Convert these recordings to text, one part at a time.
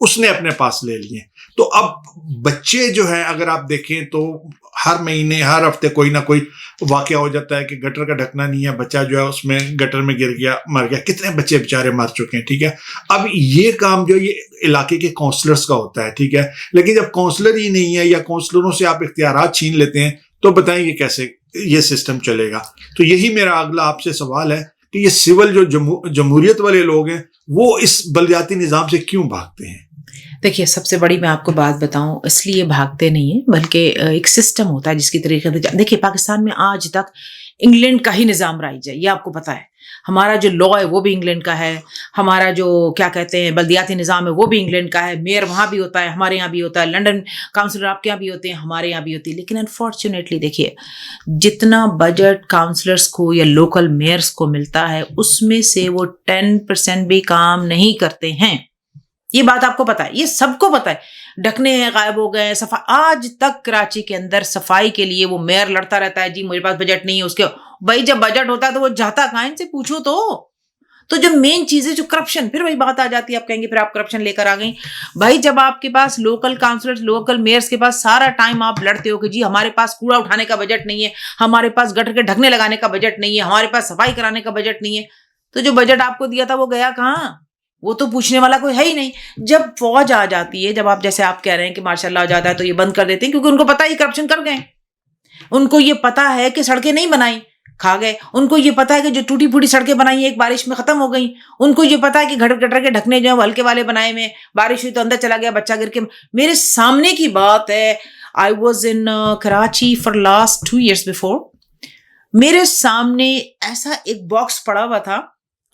اس نے اپنے پاس لے لیے. تو اب بچے جو ہیں اگر آپ دیکھیں تو ہر مہینے ہر ہفتے کوئی نہ کوئی واقعہ ہو جاتا ہے کہ گٹر کا ڈھکنا نہیں ہے, بچہ جو ہے اس میں گٹر میں گر گیا, مر گیا. کتنے بچے بےچارے مر چکے ہیں. ٹھیک ہے, اب یہ کام جو یہ علاقے کے کونسلرز کا ہوتا ہے. ٹھیک ہے, لیکن جب کونسلر ہی نہیں ہے یا کونسلروں سے آپ اختیارات چھین لیتے ہیں تو بتائیں یہ کیسے یہ سسٹم چلے گا. تو یہی میرا اگلا آپ سے سوال ہے کہ یہ سول جو جمہوریت والے لوگ ہیں وہ اس بلدیاتی نظام سے کیوں بھاگتے ہیں؟ دیکھیے سب سے بڑی میں آپ کو بات بتاؤں, اس لیے بھاگتے نہیں ہیں بلکہ ایک سسٹم ہوتا ہے جس کی طریقے سے. دیکھیے پاکستان میں آج تک انگلینڈ کا ہی نظام رائج ہے, یہ آپ کو پتا ہے. ہمارا جو لا ہے وہ بھی انگلینڈ کا ہے, ہمارا جو کیا کہتے ہیں بلدیاتی نظام ہے وہ بھی انگلینڈ کا ہے. میئر وہاں بھی ہوتا ہے, ہمارے یہاں بھی ہوتا ہے. لنڈن کاؤنسلر آپ کے یہاں بھی ہوتے ہیں, ہمارے یہاں بھی ہوتی ہے. لیکن انفارچونیٹلی دیکھیے جتنا بجٹ کاؤنسلرس کو یا لوکل میئرس کو ملتا ہے اس میں سے وہ 10% بھی کام نہیں کرتے ہیں. یہ بات آپ کو پتا ہے, یہ سب کو پتا ہے. ڈھکنے غائب ہو گئے, آج تک کراچی کے اندر صفائی کے لیے وہ میئر لڑتا رہتا ہے, جی میرے پاس بجٹ نہیں ہے اس کے. بھائی جب بجٹ ہوتا ہے تو وہ جاتا کہاں, ان سے پوچھو تو جو مین چیزیں جو کرپشن, پھر وہی بات آ جاتی ہے, آپ کہیں گے پھر آپ کرپشن لے کر آ گئی. بھائی جب آپ کے پاس لوکل کاؤنسلر لوکل میئرس کے پاس سارا ٹائم آپ لڑتے ہو کہ جی ہمارے پاس کوڑا اٹھانے کا بجٹ نہیں ہے, ہمارے پاس گٹر کے ڈھکنے لگانے کا بجٹ نہیں ہے, ہمارے پاس صفائی کرانے کا بجٹ نہیں ہے, تو جو بجٹ آپ کو دیا تھا وہ گیا کہاں؟ وہ تو پوچھنے والا کوئی ہے ہی نہیں. جب فوج آ جاتی ہے, جب آپ جیسے آپ کہہ رہے ہیں کہ ماشاء اللہ آ جاتا ہے تو یہ بند کر دیتے ہیں کیونکہ ان کو پتا ہے یہ کرپشن کر گئے. ان کو یہ پتا ہے کہ سڑکیں نہیں بنائی, کھا گئے. ان کو یہ پتا ہے کہ جو ٹوٹی پھوٹی سڑکیں بنائی ایک بارش میں ختم ہو گئی. ان کو یہ پتا ہے کہ گٹر کے ڈھکنے جو ہیں ہلکے والے بنائے میں, بارش ہوئی تو اندر چلا گیا بچہ گر کے. میرے سامنے کی بات ہے, I was in Karachi for last 2 years before. میرے سامنے ایسا ایک باکس پڑا ہوا تھا,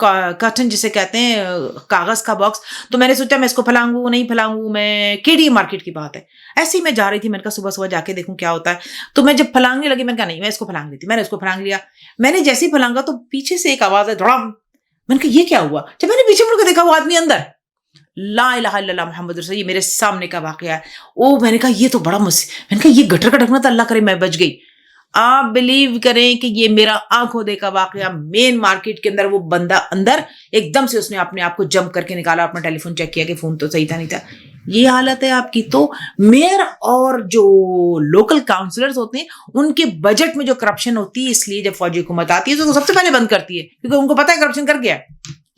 کارٹن جسے کہتے ہیں کاغذ کا باکس. تو میں نے سوچا میں اس کو پھیلاؤں نہیں پھیلاؤں, میں کیڈی مارکیٹ کی بات ہے, ایسی میں جا رہی تھی, میں نے کہا صبح جا کے دیکھوں کیا ہوتا ہے. تو میں جب پھلانگنے لگی میں نے کہا نہیں میں اس کو پھلانگ لیتی, میں نے اس کو پھلانگ لیا. میں نے جیسے ہی پھلانگا تو پیچھے سے ایک آواز ہے دھڑام. میں نے کہا یہ کیا ہوا؟ جب میں نے پیچھے مڑ کے دیکھا وہ آدمی اندر, لا الہ الا اللہ محمد رسول, یہ میرے سامنے کا واقعہ ہے. میں نے کہا یہ تو بڑا میں نے کہا یہ گٹر کا ڈھکنا تو اللہ کرے میں بچ گئی. آپ بلیو کریں کہ یہ میرا آنکھوں دیکھا واقعہ, مین مارکیٹ کے اندر وہ بندہ اندر ایک دم سے اس نے اپنے آپ کو جمپ کر کے نکالا, اپنا ٹیلی فون چیک کیا کہ فون تو صحیح تھا نہیں تھا. یہ حالت ہے آپ کی. تو میئر اور جو لوکل کاؤنسلرز ہوتے ہیں ان کے بجٹ میں جو کرپشن ہوتی ہے, اس لیے جب فوجی حکومت آتی ہے تو وہ سب سے پہلے بند کرتی ہے کیونکہ ان کو پتا ہے کرپشن کر گیا.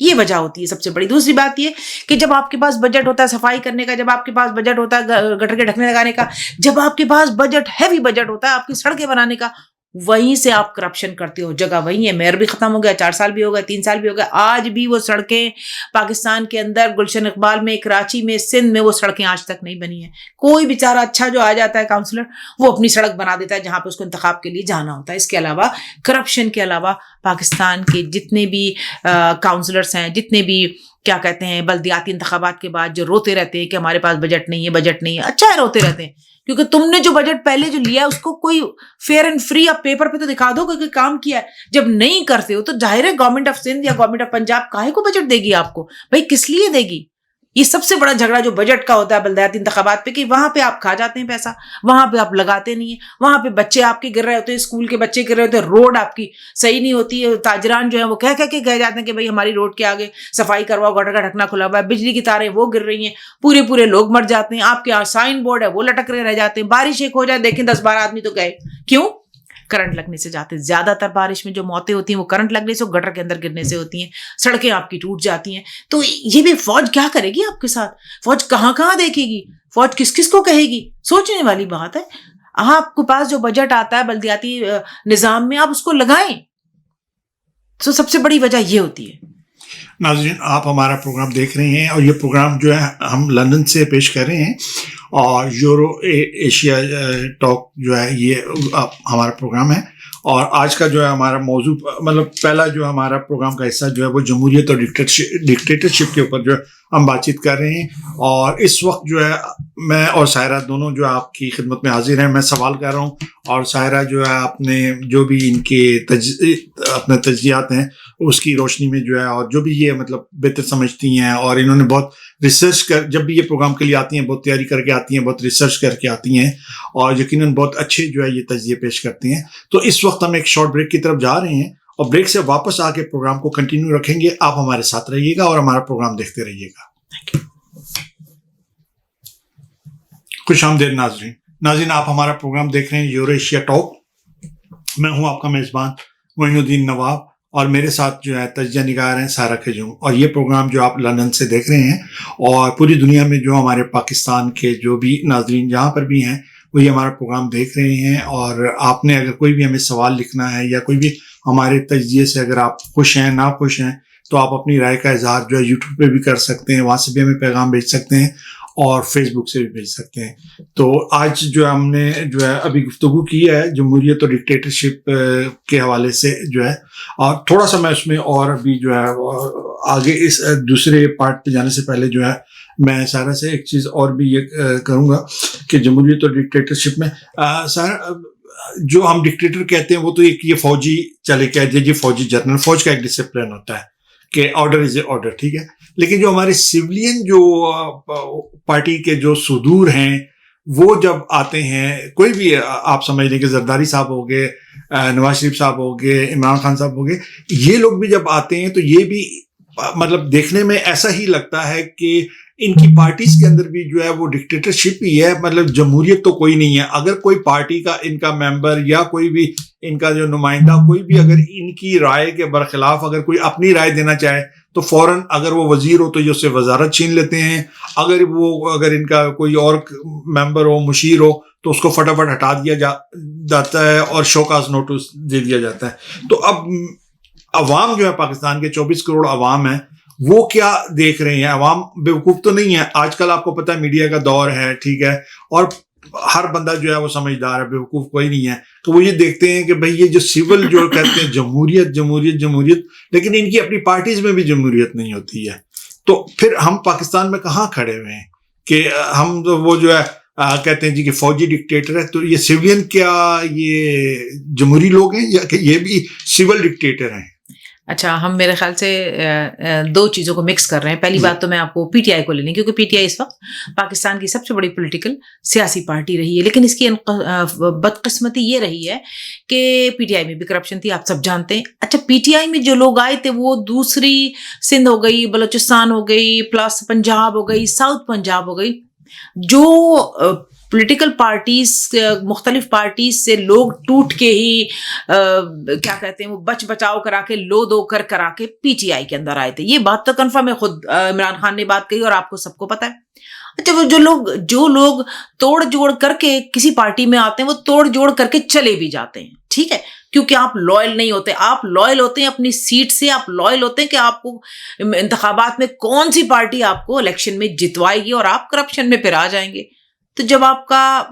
یہ وجہ ہوتی ہے سب سے بڑی. دوسری بات یہ کہ جب آپ کے پاس بجٹ ہوتا ہے صفائی کرنے کا, جب آپ کے پاس بجٹ ہوتا ہے گٹر کے ڈھکنے لگانے کا, جب آپ کے پاس بجٹ ہیوی بجٹ ہوتا ہے آپ کی سڑکیں بنانے کا, وہیں سے آپ کرپشن کرتے ہو. جگہ وہیں ہے, میئر بھی ختم ہو گیا, 4 سال بھی ہو گئے, 3 سال بھی ہو گئے. آج بھی وہ سڑکیں پاکستان کے اندر گلشن اقبال میں, کراچی میں, سندھ میں وہ سڑکیں آج تک نہیں بنی ہیں. کوئی بیچارہ اچھا جو آ جاتا ہے کاؤنسلر وہ اپنی سڑک بنا دیتا ہے جہاں پہ اس کو انتخاب کے لیے جانا ہوتا ہے. اس کے علاوہ کرپشن کے علاوہ پاکستان کے جتنے بھی کاؤنسلرس ہیں, جتنے بھی کیا کہتے ہیں بلدیاتی انتخابات کے بعد جو روتے رہتے ہیں کہ ہمارے پاس بجٹ نہیں ہے بجٹ نہیں ہے, اچھا ہے روتے رہتے ہیں کیونکہ تم نے جو بجٹ پہلے جو لیا اس کو کوئی فیئر اینڈ فری آپ پیپر پہ تو دکھا دو کہ کام کیا ہے. جب نہیں کرتے ہو تو ظاہر ہے گورنمنٹ آف سندھ یا گورنمنٹ آف پنجاب کاہے کو بجٹ دے گی آپ کو؟ بھائی کس لیے دے گی؟ یہ سب سے بڑا جھگڑا جو بجٹ کا ہوتا ہے بلدیاتی انتخابات پہ کہ وہاں پہ آپ کھا جاتے ہیں پیسہ, وہاں پہ آپ لگاتے نہیں ہیں, وہاں پہ بچے آپ کے گر رہے ہوتے ہیں, اسکول کے بچے گر رہے ہوتے ہیں, روڈ آپ کی صحیح نہیں ہوتی ہے. تاجران جو ہیں وہ کہہ کے کہہ جاتے ہیں کہ بھائی ہماری روڈ کے آگے صفائی کرواؤ, گٹر کا ڈھکنا کھلا ہوا ہے, بجلی کی تاریں وہ گر رہی ہیں, پورے لوگ مر جاتے ہیں, آپ کے یہاں سائن بورڈ ہے وہ لٹک رہے رہ جاتے ہیں, بارش ایک ہو جائے دیکھیں 10-12 آدمی تو گئے. کیوں؟ کرنٹ لگنے سے جاتے ہیں. زیادہ تر بارش میں جو موتیں ہوتی ہیں وہ کرنٹ لگنے سے, گٹر کے اندر گرنے سے ہوتی ہیں, سڑکیں آپ کی ٹوٹ جاتی ہیں. تو یہ بھی فوج کیا کرے گی آپ کے ساتھ؟ فوج کہاں دیکھے گی؟ فوج کس کو کہے گی؟ سوچنے والی بات ہے. آپ کے پاس جو بجٹ آتا ہے بلدیاتی نظام میں آپ اس کو لگائیں. تو سب سے بڑی وجہ یہ ہوتی ہے. ناظرین آپ ہمارا پروگرام دیکھ رہے ہیں اور یہ پروگرام جو ہے ہم لندن سے پیش کر رہے ہیں اور یورو ایشیا ٹاک جو ہے یہ ہمارا پروگرام ہے. اور آج کا جو ہے ہمارا موضوع مطلب پہلا جو ہمارا پروگرام کا حصہ جو ہے وہ جمہوریت اور ڈکٹیٹرشپ کے اوپر جو ہے ہم بات چیت کر رہے ہیں. اور اس وقت جو ہے میں اور سائرہ دونوں جو آپ کی خدمت میں حاضر ہیں. میں سوال کر رہا ہوں اور سائرہ جو ہے اپنے جو بھی ان کے اپنے تجزیات ہیں اس کی روشنی میں جو ہے اور جو بھی یہ مطلب بہتر سمجھتی ہیں, اور انہوں نے بہت ریسرچ جب بھی یہ پروگرام کے لیے آتی ہیں بہت تیاری کر کے آتی ہیں, بہت ریسرچ کر کے آتی ہیں اور یقیناً بہت اچھے جو ہے یہ تجزیے پیش کرتی ہیں. تو اس وقت ہم ایک شارٹ بریک کی طرف جا رہے ہیں اور بریک سے واپس آ کے پروگرام کو کنٹینیو رکھیں گے. آپ ہمارے ساتھ رہیے گا اور ہمارا پروگرام دیکھتے رہیے گا. خوش آمدید ناظرین آپ ہمارا پروگرام دیکھ رہے ہیں یورو ایشیا ٹاک. میں ہوں آپ کا میزبان معین الدین نواب اور میرے ساتھ جو ہے تجزیہ نگار ہیں سارہ کھجوم. اور یہ پروگرام جو آپ لندن سے دیکھ رہے ہیں اور پوری دنیا میں جو ہمارے پاکستان کے جو بھی ناظرین جہاں پر بھی ہیں وہ یہ ہمارا پروگرام دیکھ رہے ہیں. اور آپ نے اگر کوئی بھی ہمیں سوال لکھنا ہے یا کوئی بھی ہمارے تجزیے سے اگر آپ خوش ہیں نا خوش ہیں تو آپ اپنی رائے کا اظہار جو ہے یوٹیوب پہ بھی کر سکتے ہیں, وہاں سے بھی ہمیں پیغام بھیج سکتے ہیں اور فیس بک سے بھی بھیج سکتے ہیں. تو آج جو ہے ہم نے جو ہے ابھی گفتگو کی ہے جمہوریت اور ڈکٹیٹرشپ کے حوالے سے جو ہے, اور تھوڑا سا میں اس میں اور ابھی جو ہے آگے اس دوسرے پارٹ پہ جانے سے پہلے جو ہے میں سارا سے ایک چیز اور بھی یہ کروں گا کہ جمہوریت اور ڈکٹیٹرشپ میں سارا جو ہم ڈکٹیٹر کہتے ہیں وہ تو ایک یہ فوجی چلے کیا جی فوجی جنرل, فوج کا ایک ڈسپلن ہوتا ہے کہ آرڈر از اے آرڈر, ٹھیک ہے. لیکن جو ہمارے سولین جو پارٹی کے جو صدور ہیں وہ جب آتے ہیں, کوئی بھی آپ سمجھ لیں کہ زرداری صاحب ہو گئے, نواز شریف صاحب ہو گئے, عمران خان صاحب ہو گئے, یہ لوگ بھی جب آتے ہیں تو یہ بھی مطلب دیکھنے میں ایسا ہی لگتا ہے کہ ان کی پارٹیز کے اندر بھی جو ہے وہ ڈکٹیٹرشپ ہی ہے, مطلب جمہوریت تو کوئی نہیں ہے. اگر کوئی پارٹی کا ان کا ممبر یا کوئی بھی ان کا جو نمائندہ کوئی بھی اگر ان کی رائے کے برخلاف اگر کوئی اپنی رائے دینا چاہے تو فوراً اگر وہ وزیر ہو تو یہ اس سے وزارت چھین لیتے ہیں, اگر ان کا کوئی اور ممبر ہو مشیر ہو تو اس کو فٹافٹ ہٹا دیا جاتا ہے اور شوکاز نوٹس دے دیا جاتا ہے. تو اب عوام جو ہے پاکستان کے 24 کروڑ عوام ہیں وہ کیا دیکھ رہے ہیں؟ عوام بیوقوف تو نہیں ہے, آج کل آپ کو پتہ ہے میڈیا کا دور ہے, ٹھیک ہے, اور ہر بندہ جو ہے وہ سمجھدار ہے, بیوقوف کوئی نہیں ہے. تو وہ یہ دیکھتے ہیں کہ بھئی یہ جو سول جو کہتے ہیں جمہوریت جمہوریت جمہوریت, لیکن ان کی اپنی پارٹیز میں بھی جمہوریت نہیں ہوتی ہے. تو پھر ہم پاکستان میں کہاں کھڑے ہوئے ہیں کہ ہم وہ جو ہے کہتے ہیں جی کہ فوجی ڈکٹیٹر ہے, تو یہ سولین کیا یہ جمہوری لوگ ہیں یا کہ یہ بھی سول ڈکٹیٹر ہیں؟ اچھا, ہم میرے خیال سے دو چیزوں کو مکس کر رہے ہیں. پہلی بات تو میں آپ کو پی ٹی آئی کو لے لیں, کیونکہ پی ٹی آئی اس وقت پاکستان کی سب سے بڑی پولیٹیکل سیاسی پارٹی رہی ہے, لیکن اس کی بدقسمتی یہ رہی ہے کہ پی ٹی آئی میں بھی کرپشن تھی, آپ سب جانتے ہیں. اچھا, پی ٹی آئی میں جو لوگ آئے تھے وہ دوسری سندھ ہو گئی, بلوچستان ہو گئی, پلس پنجاب ہو گئی, ساؤتھ پنجاب ہو گئی, جو پولیٹیکل پارٹیز مختلف پارٹیز سے لوگ ٹوٹ کے ہی کیا کہتے ہیں وہ بچاؤ کرا کے لو دو کرا کے پی ٹی آئی کے اندر آئے تھے. یہ بات تو کنفرم ہے, خود عمران خان نے بات کہی اور آپ کو سب کو پتا ہے. اچھا, وہ جو لوگ توڑ جوڑ کر کے کسی پارٹی میں آتے ہیں وہ توڑ جوڑ کر کے چلے بھی جاتے ہیں, ٹھیک ہے, کیونکہ آپ لوئل نہیں ہوتے. آپ لوئل ہوتے ہیں اپنی سیٹ سے, آپ لوئل ہوتے ہیں کہ آپ کو انتخابات میں کون سی پارٹی آپ کو الیکشن میں جتوائے گی اور آپ کرپشن میں پھر آ جائیں گے. تو جب آپ کا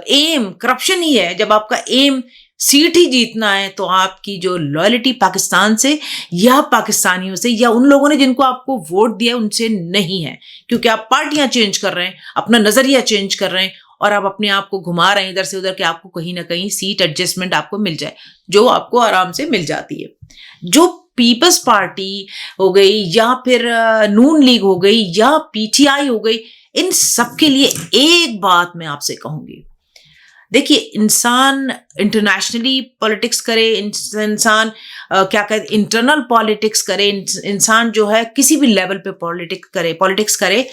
ایم کرپشن ہی ہے, جب آپ کا ایم سیٹ ہی جیتنا ہے, تو آپ کی جو لائلٹی پاکستان سے یا پاکستانیوں سے یا ان لوگوں نے جن کو آپ کو ووٹ دیا ان سے نہیں ہے, کیونکہ آپ پارٹیاں چینج کر رہے ہیں, اپنا نظریہ چینج کر رہے ہیں اور آپ اپنے آپ کو گھما رہے ہیں ادھر سے ادھر کہ آپ کو کہیں نہ کہیں سیٹ ایڈجسٹمنٹ آپ کو مل جائے, جو آپ کو آرام سے مل جاتی ہے. جو پیپلز پارٹی ہو گئی یا پھر نون لیگ ہو گئی یا پی ٹی آئی ہو گئی, ان سب کے لیے ایک بات میں آپ سے کہوں گی, دیکھیے, انسان انٹرنیشنلی پالیٹکس کرے, انسان کیا کہتے انٹرنل پالیٹکس کرے, انسان جو ہے کسی بھی لیول پہ پالیٹکس کرے,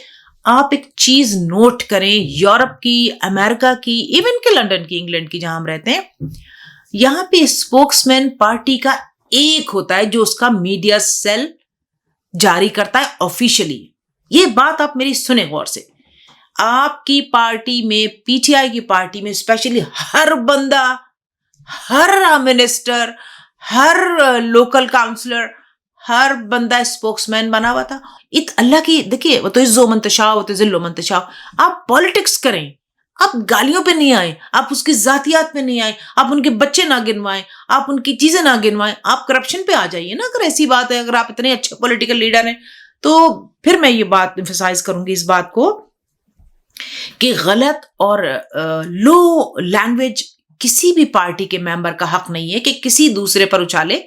آپ ایک چیز نوٹ کریں, یورپ کی, امریکہ کی, ایون کہ لنڈن کی, انگلینڈ کی جہاں ہم رہتے ہیں, یہاں پہ اسپوکس مین پارٹی کا ایک ہوتا ہے جو اس کا میڈیا سیل جاری کرتا ہے آفیشلی. یہ بات آپ میری سنیں غور سے. آپ کی پارٹی میں, پی ٹی آئی کی پارٹی میں اسپیشلی ہر بندہ, ہر منسٹر, ہر لوکل کاؤنسلر, ہر بندہ اسپوکس مین بنا ہوا تھا. اللہ کی دیکھیے, وہ تو عزو منتشا, وہ تو ذل منتشا. آپ پالیٹکس کریں, آپ گالیوں پہ نہیں آئیں, آپ اس کی ذاتیات پہ نہیں آئیں, آپ ان کے بچے نہ گنوائیں, آپ ان کی چیزیں نہ گنوائیں, آپ کرپشن پہ آ جائیے نا. اگر ایسی بات ہے, اگر آپ اتنے اچھے پولیٹیکل لیڈر ہیں, تو پھر میں یہ بات ایمفسائز کروں گی اس بات کو کہ غلط اور لو لینگویج کسی بھی پارٹی کے ممبر کا حق نہیں ہے کہ کسی دوسرے پر اچھالے,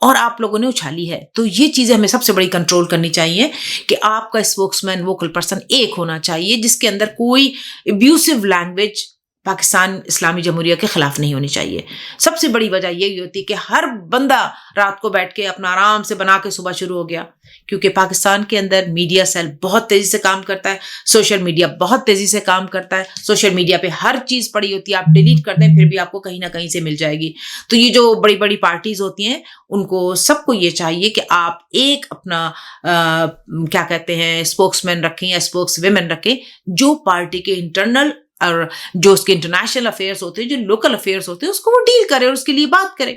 اور آپ لوگوں نے اچھالی ہے. تو یہ چیزیں ہمیں سب سے بڑی کنٹرول کرنی چاہیے کہ آپ کا اسپوکس مین, ووکل پرسن ایک ہونا چاہیے جس کے اندر کوئی ابیوسو لینگویج پاکستان اسلامی جمہوریہ کے خلاف نہیں ہونی چاہیے. سب سے بڑی وجہ یہی ہوتی ہے کہ ہر بندہ رات کو بیٹھ کے اپنا آرام سے بنا کے صبح شروع ہو گیا, کیونکہ پاکستان کے اندر میڈیا سیل بہت تیزی سے کام کرتا ہے, سوشل میڈیا بہت تیزی سے کام کرتا ہے, سوشل میڈیا پہ ہر چیز پڑی ہوتی ہے, آپ ڈیلیٹ کر دیں پھر بھی آپ کو کہیں نہ کہیں سے مل جائے گی. تو یہ جو بڑی بڑی پارٹیز ہوتی ہیں ان کو سب کو یہ چاہیے کہ آپ ایک اپنا کیا کہتے ہیں اسپوکس مین رکھیں یا اسپوکس ویمن رکھیں, جو پارٹی کے انٹرنل اور جو اس کے انٹرنیشنل افیئرس ہوتے ہیں, جو لوکل افیئرس ہوتے ہیں, اس کو وہ ڈیل کرے اور اس کے لیے بات کرے.